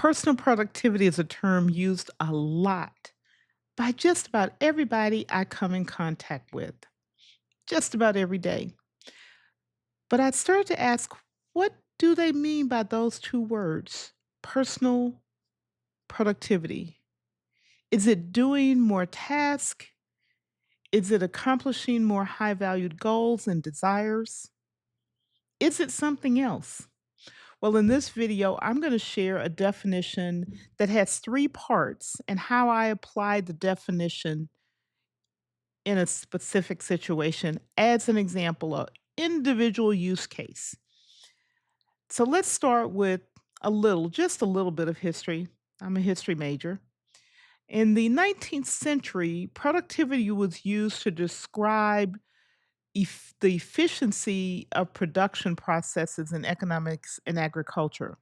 Personal productivity is a term used a lot by just about everybody I come in contact with, just about every day. But I started to ask, what do they mean by those two words, personal productivity? Is it doing more tasks? Is it accomplishing more high valued goals and desires? Is it something else? Well, in this video, I'm going to share a definition that has three parts and how I apply the definition in a specific situation as an example of individual use case. So let's start with just a little bit of history. I'm a history major. In the 19th century, productivity was used to describe the efficiency of production processes in economics and agriculture.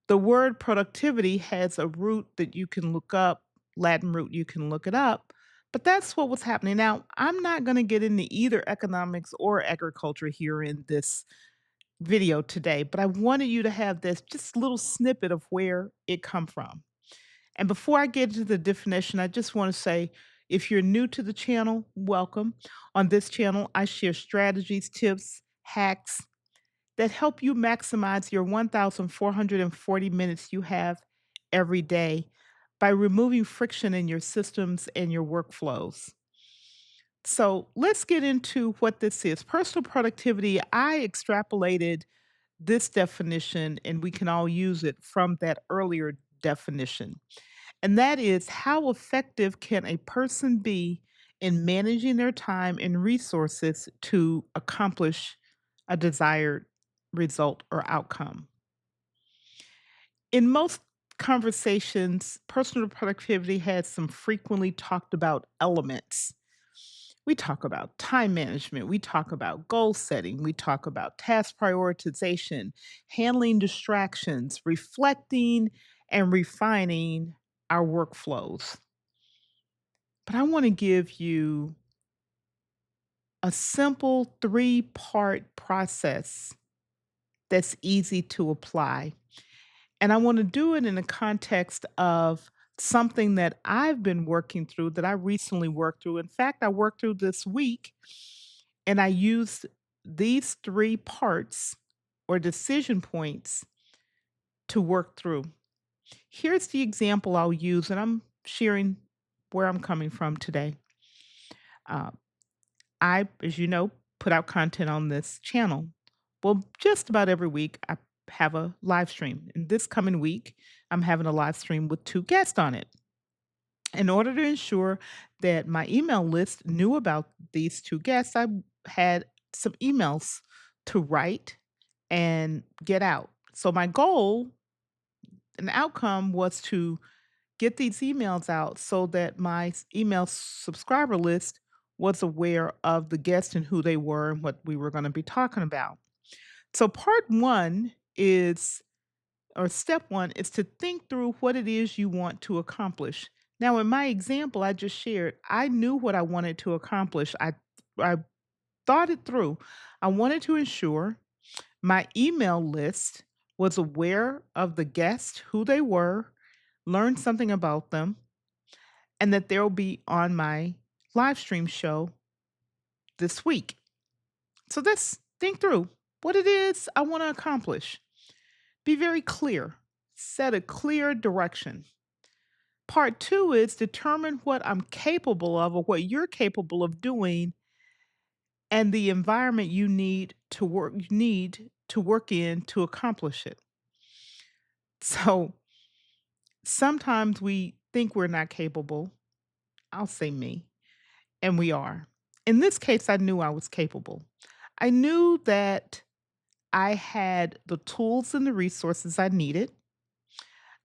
The word productivity has a root that you can look up, Latin root, you can look it up. But that's what was happening. Now, I'm not going to get into either economics or agriculture here in this video today, but I wanted you to have this just little snippet of where it come from. And before I get into the definition, I just want to say if you're new to the channel, welcome. On this channel, I share strategies, tips, hacks, that help you maximize your 1,440 minutes you have every day by removing friction in your systems and your workflows. So let's get into what this is. Personal productivity, I extrapolated this definition and we can all use it from that earlier definition. And that is how effective can a person be in managing their time and resources to accomplish a desired result or outcome. In most conversations, personal productivity has some frequently talked about elements. We talk about time management, we talk about goal setting, we talk about task prioritization, handling distractions, reflecting and refining our workflows. But I want to give you a simple three-part process that's easy to apply. And I want to do it in the context of something that I've been working through that I recently worked through. In fact, I worked through this week and I used these three parts or decision points to work through. Here's the example I'll use, and I'm sharing where I'm coming from today. Uh, as you know, put out content on this channel. Well, just about every week, I have a live stream. And this coming week, I'm having a live stream with two guests on it. In order to ensure that my email list knew about these two guests, I had some emails to write and get out. So, my goal and outcome was to get these emails out so that my email subscriber list was aware of the guests and who they were and what we were going to be talking about. So, part one is, or step one is to think through what it is you want to accomplish. Now, in my example I just shared, I knew what I wanted to accomplish. I thought it through. I wanted to ensure my email list was aware of the guests, who they were, learn something about them, and that they'll be on my live stream show this week. So let's think through what it is I want to accomplish. Be very clear, set a clear direction. Part two is determine what I'm capable of or what you're capable of doing and the environment you need to work in to accomplish it. So sometimes we think we're not capable. I'll say me. And we are. In this case, I knew I was capable. I knew that I had the tools and the resources I needed.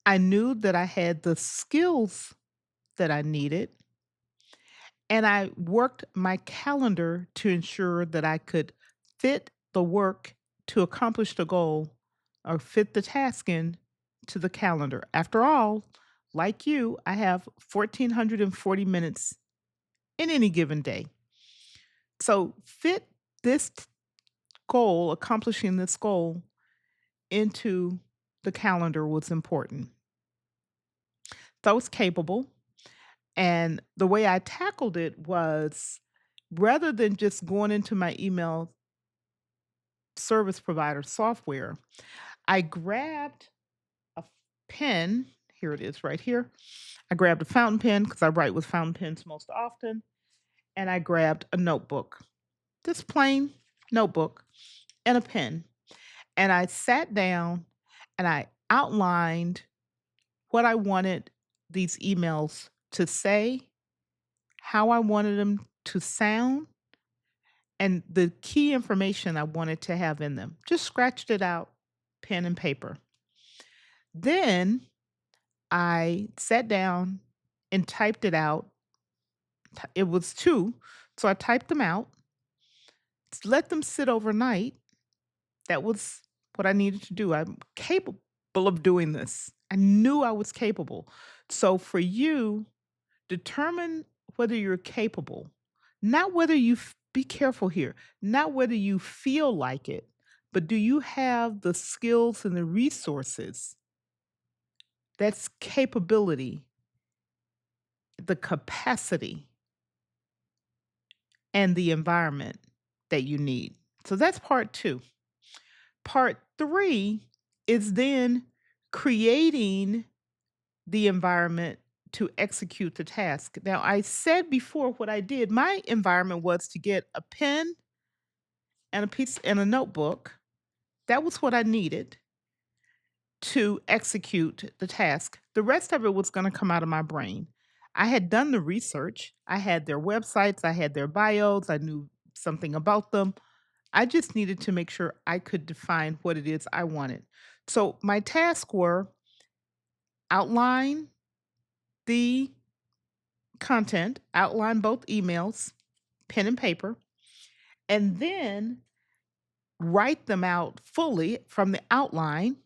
I knew that I had the skills that I needed. And I worked my calendar to ensure that I could fit the work to accomplish the goal or fit the task in to the calendar. After all, like you, I have 1,440 minutes in any given day. So fit this goal, accomplishing this goal into the calendar was important. So I was capable. And the way I tackled it was rather than just going into my email service provider software, I grabbed a pen. Here it is right here. I grabbed a fountain pen because I write with fountain pens most often. And I grabbed a notebook, just plain notebook and a pen. And I sat down and I outlined what I wanted these emails to say, how I wanted them to sound, and the key information I wanted to have in them. Just scratched it out, pen and paper. Then I sat down and typed it out. It was two. So I typed them out, let them sit overnight. That was what I needed to do. I'm capable of doing this. I knew I was capable. So for you, determine whether you're capable, not whether be careful here, not whether you feel like it, but do you have the skills and the resources? That's capability, the capacity, and the environment that you need. So that's part two. Part three is then creating the environment to execute the task. Now, I said before what I did, my environment was to get a pen and a piece and a notebook. That was what I needed to execute the task. The rest of it was going to come out of my brain. I had done the research. I had their websites, I had their bios, I knew something about them. I just needed to make sure I could define what it is I wanted. So my tasks were outline the content, outline both emails, pen and paper, and then write them out fully from the outline,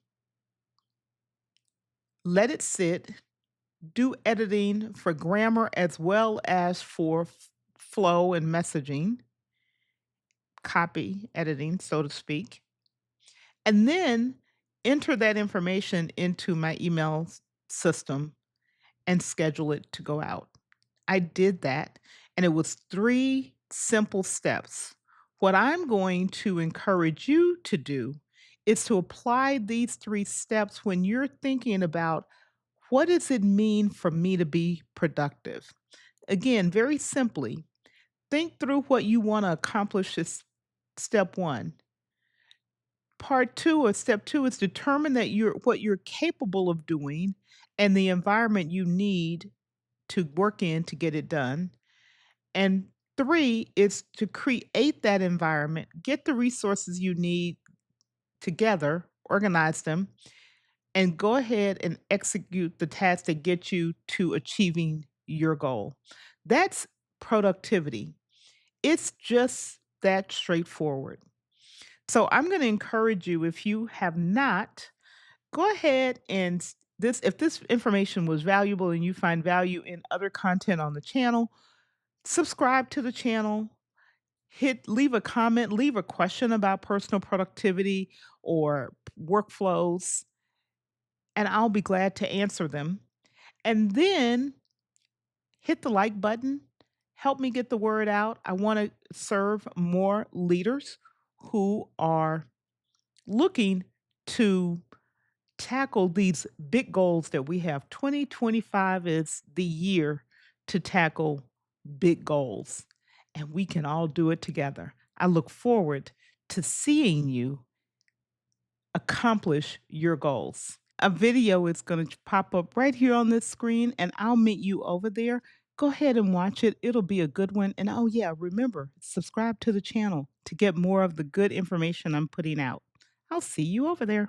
let it sit, do editing for grammar as well as for flow and messaging, copy editing, so to speak, and then enter that information into my email system and schedule it to go out. I did that, and it was 3 simple steps. What I'm going to encourage you to do is to apply these 3 steps when you're thinking about what does it mean for me to be productive? Again, very simply, think through what you want to accomplish as step 1. Part 2 or step 2 is determine that you're capable of doing and the environment you need to work in to get it done. And 3 is to create that environment, get the resources you need together, organize them, and go ahead and execute the task that gets you to achieving your goal. That's productivity. It's just that straightforward. So I'm going to encourage you, if you have not, go ahead and this if this information was valuable and you find value in other content on the channel, subscribe to the channel, leave a comment, leave a question about personal productivity or workflows, and I'll be glad to answer them. And then hit the like button. Help me get the word out. I want to serve more leaders who are looking to tackle these big goals that we have. 2025 is the year to tackle big goals, and we can all do it together. I look forward to seeing you accomplish your goals. A video is going to pop up right here on this screen, and I'll meet you over there. Go ahead and watch it. It'll be a good one. And oh, yeah, remember, subscribe to the channel to get more of the good information I'm putting out. I'll see you over there.